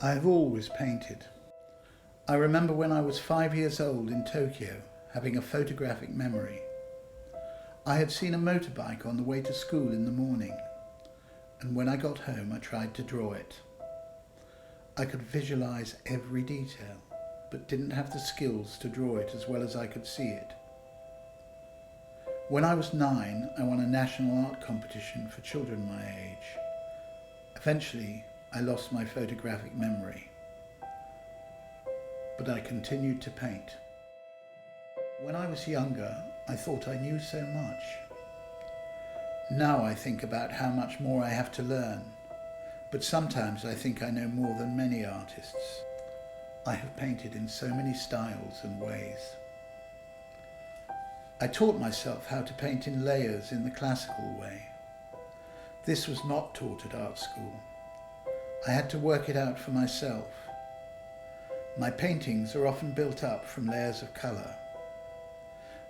I have always painted. I remember when I was 5 years old in Tokyo having a photographic memory. I had seen a motorbike on the way to school in the morning, and when I got home I tried to draw it. I could visualize every detail, but didn't have the skills to draw it as well as I could see it. When I was 9, I won a national art competition for children my age. Eventually, I lost my photographic memory, but I continued to paint. When I was younger, I thought I knew so much. Now I think about how much more I have to learn, but sometimes I think I know more than many artists. I have painted in so many styles and ways. I taught myself how to paint in layers in the classical way. This was not taught at art school. I had to work it out for myself. My paintings are often built up from layers of colour.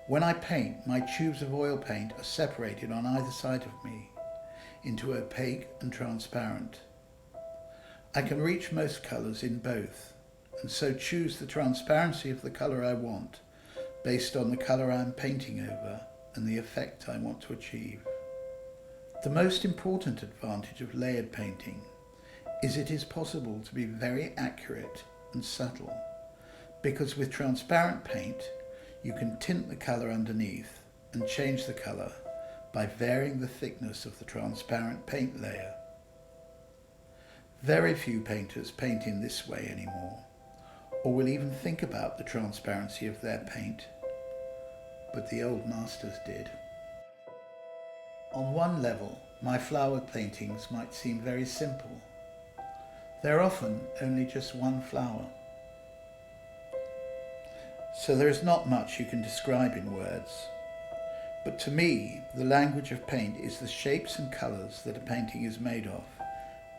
When I paint, my tubes of oil paint are separated on either side of me into opaque and transparent. I can reach most colours in both, and so choose the transparency of the colour I want based on the colour I am painting over and the effect I want to achieve. The most important advantage of layered painting is it is possible to be very accurate and subtle, because with transparent paint you can tint the colour underneath and change the colour by varying the thickness of the transparent paint layer. Very few painters paint in this way anymore, or will even think about the transparency of their paint, but the old masters did. On one level, my flower paintings might seem very simple. They're often only just one flower. So there is not much you can describe in words. But to me, the language of paint is the shapes and colours that a painting is made of,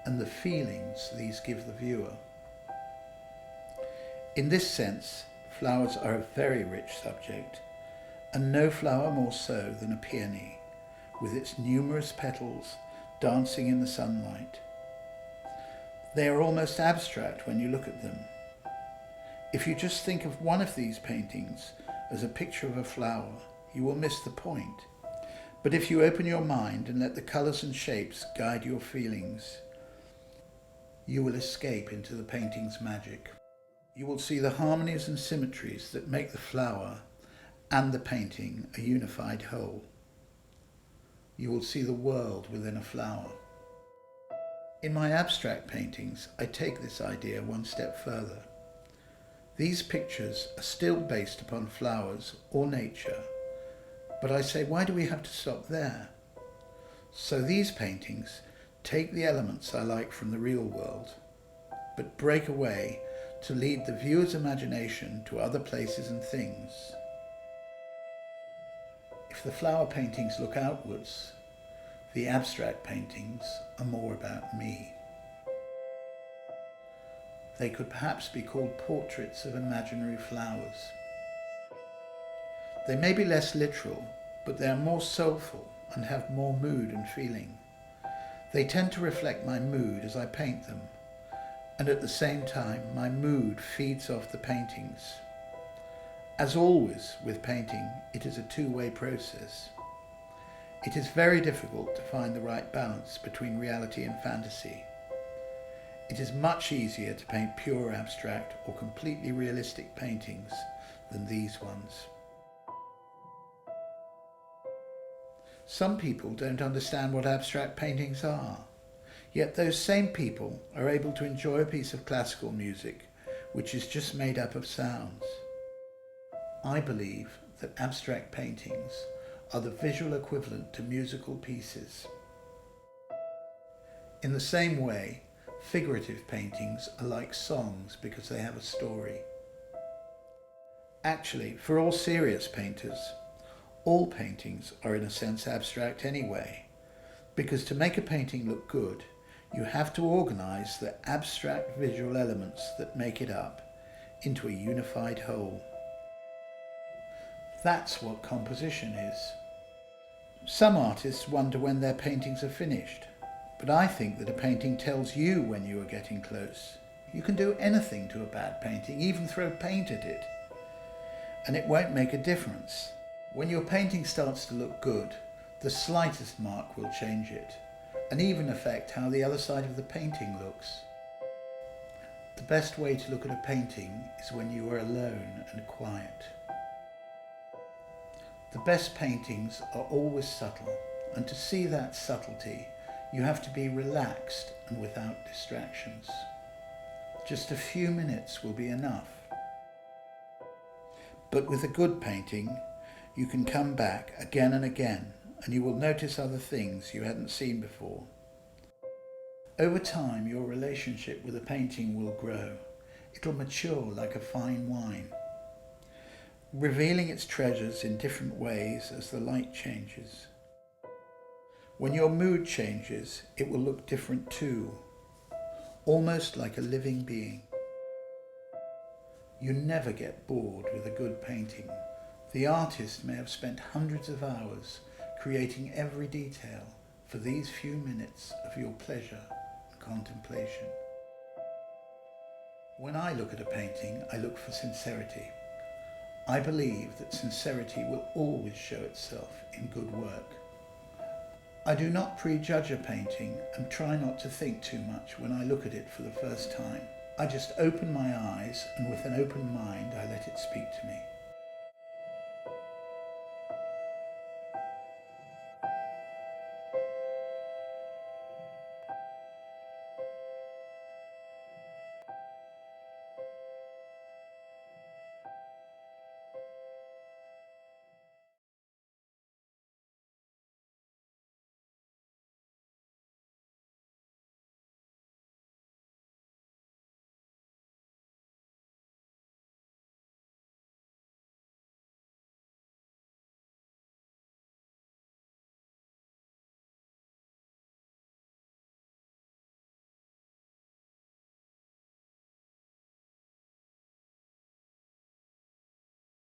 and the feelings these give the viewer. In this sense, flowers are a very rich subject, and no flower more so than a peony, with its numerous petals dancing in the sunlight. They are almost abstract when you look at them. If you just think of one of these paintings as a picture of a flower, you will miss the point. But if you open your mind and let the colours and shapes guide your feelings, you will escape into the painting's magic. You will see the harmonies and symmetries that make the flower and the painting a unified whole. You will see the world within a flower. In my abstract paintings, I take this idea one step further. These pictures are still based upon flowers or nature, but I say, why do we have to stop there? So these paintings take the elements I like from the real world, but break away to lead the viewer's imagination to other places and things. If the flower paintings look outwards, the abstract paintings are more about me. They could perhaps be called portraits of imaginary flowers. They may be less literal, but they are more soulful and have more mood and feeling. They tend to reflect my mood as I paint them, and at the same time my mood feeds off the paintings. As always with painting, it is a two-way process. It is very difficult to find the right balance between reality and fantasy. It is much easier to paint pure abstract or completely realistic paintings than these ones. Some people don't understand what abstract paintings are, yet those same people are able to enjoy a piece of classical music which is just made up of sounds. I believe that abstract paintings are the visual equivalent to musical pieces. In the same way, figurative paintings are like songs because they have a story. Actually, for all serious painters, all paintings are in a sense abstract anyway, because to make a painting look good, you have to organise the abstract visual elements that make it up into a unified whole. That's what composition is. Some artists wonder when their paintings are finished, but I think that a painting tells you when you are getting close. You can do anything to a bad painting, even throw paint at it, and it won't make a difference. When your painting starts to look good, the slightest mark will change it, and even affect how the other side of the painting looks. The best way to look at a painting is when you are alone and quiet. The best paintings are always subtle, and to see that subtlety, you have to be relaxed and without distractions. Just a few minutes will be enough. But with a good painting, you can come back again and again, and you will notice other things you hadn't seen before. Over time, your relationship with a painting will grow. It'll mature like a fine wine, revealing its treasures in different ways as the light changes. When your mood changes, it will look different too, almost like a living being. You never get bored with a good painting. The artist may have spent hundreds of hours creating every detail for these few minutes of your pleasure and contemplation. When I look at a painting, I look for sincerity. I believe that sincerity will always show itself in good work. I do not prejudge a painting and try not to think too much when I look at it for the first time. I just open my eyes, and with an open mind I let it speak to me.